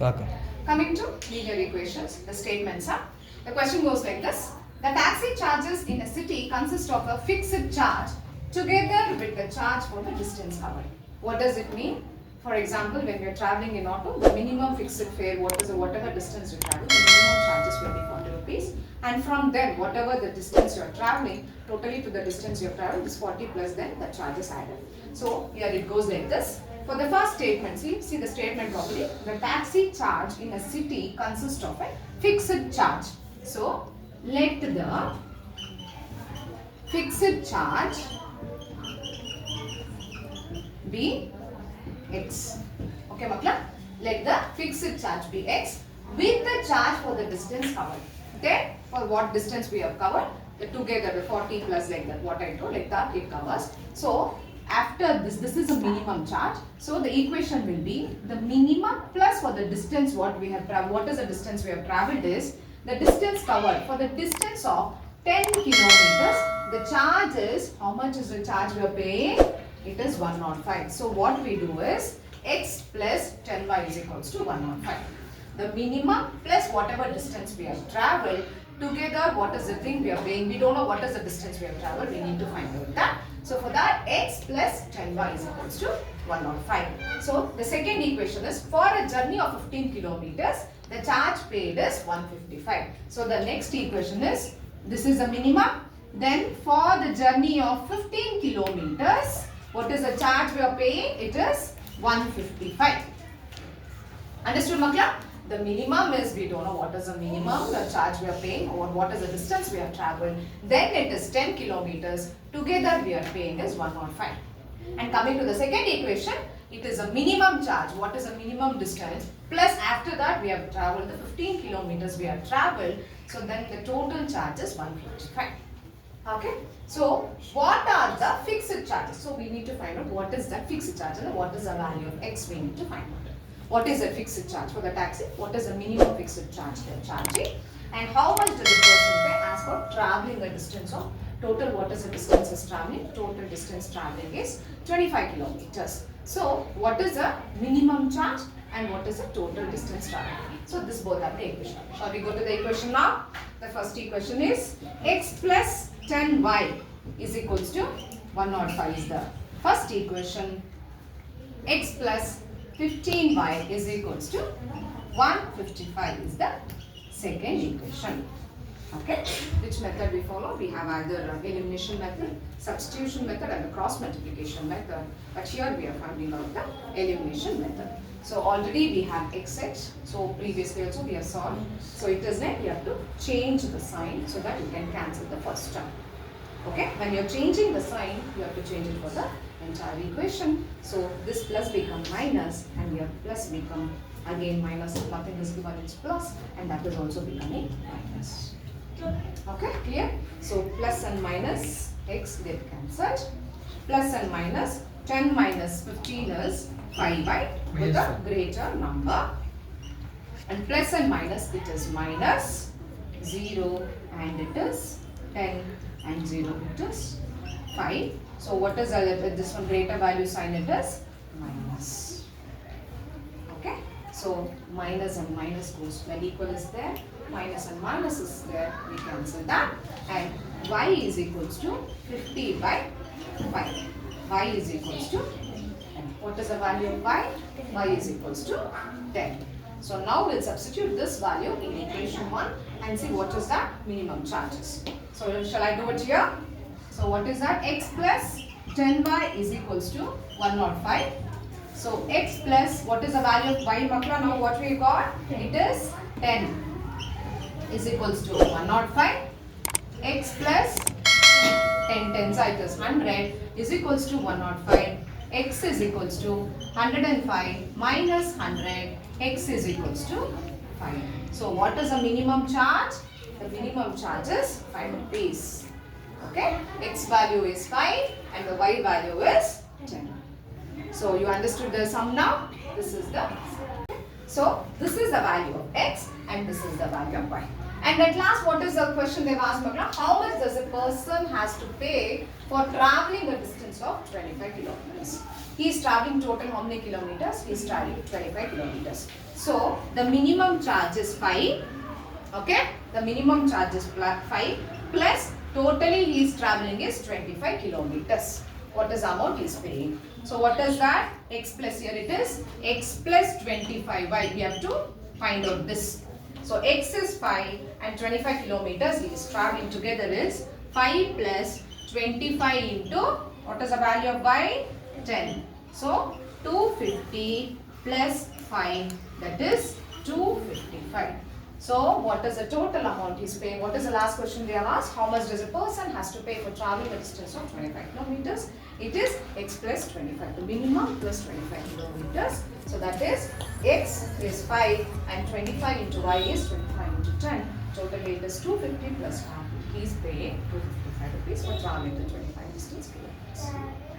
Welcome. Coming to linear equations, the statements are, the question goes like this. The taxi charges in a city consist of a fixed charge together with the charge for the distance covered. What does it mean? For example, when we are traveling in auto, the minimum fixed fare, whatever distance you travel, the minimum charges will be 40 rupees. And from then, whatever the distance you are traveling, totally to the distance you have traveled is 40 plus then the charges added. So here it goes like this. For the first statement, see the statement properly. The taxi charge in a city consists of a fixed charge. So let the fixed charge be x. Okay, Makla? Let the fixed charge be x with the charge for the distance covered. Then for what distance we have covered, the together the 40 plus like that, what I told, like that it covers. So after this is a minimum charge. So the equation will be the minimum plus for the distance what we have traveled. What is the distance we have traveled is the distance covered. For the distance of 10 kilometers, the charge is, how much is the charge we are paying? It is 105. So what we do is x plus 10y is equals to 105. The minimum plus whatever distance we have traveled, together what is the thing we are paying? We don't know what is the distance we have traveled. We need to find out that. So for that, x plus 10y is equals to 105. So the second equation is, for a journey of 15 kilometers, the charge paid is 155. So the next equation is, this is a minimum. Then for the journey of 15 kilometers, what is the charge we are paying? It is 155. Understood, Makla? The minimum is, we don't know what is the minimum, the charge we are paying, or what is the distance we have traveled. Then it is 10 kilometers. Together we are paying is 105. And coming to the second equation, it is a minimum charge. What is a minimum distance? Plus after that we have traveled the 15 kilometers we have traveled. So then the total charge is 155. Okay. So what are the fixed charges? So we need to find out what is that fixed charge and what is the value of x we need to find out. What is a fixed charge for the taxi? What is the minimum fixed charge they are charging? And how much does the person pay as for traveling a distance of total, what is the distance is traveling? Total distance traveling is 25 kilometers. So what is the minimum charge and what is the total distance traveling? So this both are the equation. Shall we go to the equation now? The first equation is x plus 10y is equals to 105 is the first equation. X plus 15y is equals to 155 is the second equation. Okay, which method we follow? We have either elimination method, substitution method and the cross multiplication method. But here we are finding out the elimination method. So already we have xx. So previously also we have solved. So it is like you have to change the sign so that you can cancel the first term. Okay, when you are changing the sign, you have to change it for the entire equation. So this plus become minus and your plus become again minus. If nothing is given, it's plus, and that is also becoming minus. Okay, clear? So plus and minus, x get cancelled. Plus and minus, 10 minus 15 is 5y with a greater number. And plus and minus, it is minus 0 and it is 10 and 0 it is 5. So what is this one greater value sign? It is minus. Okay. So minus and minus goes when equal is there. Minus and minus is there. We cancel that. And y is equals to 50 by 5. Y is equals to 10. What is the value of y? Y is equals to 10. So now we'll substitute this value in equation 1 and see what is that minimum charges. So shall I do it here? So what is that? X plus 10y is equals to 105. So x plus, what is the value of y, Makla? Now what we got? It is 10 is equals to 105. X plus 10 tens it is 100 is equals to 105. X is equals to 105 minus 100. X is equals to 5. So what is the minimum charge? The minimum charge is 5 rupees. Okay, x value is 5 and the y value is 10. So you understood the sum now? This is the value of x and this is the value of y. And at last, what is the question they've asked, Makla? How much does a person has to pay for traveling a distance of 25 kilometers? He is traveling total how many kilometers? He is traveling 25 kilometers. So the minimum charge is 5. Okay, the minimum charge is 5 plus totally he is traveling is 25 kilometers. What is the amount he is paying? So what is that? X plus, here it is x plus 25. Why? We have to find out this. So x is 5 and 25 kilometers he is traveling together is 5 plus 25 into, what is the value of y? 10. So 250 plus 5, that is 255. So what is the total amount he is paying? What is the last question we have asked? How much does a person has to pay for traveling a distance of 25 kilometers? It is x plus 25, the minimum plus 25 kilometers. So that is x is 5 and 25 into y is 25 into 10. Totally it is 250 plus 5. He is paying 255 rupees for traveling the 25 distance kilometers.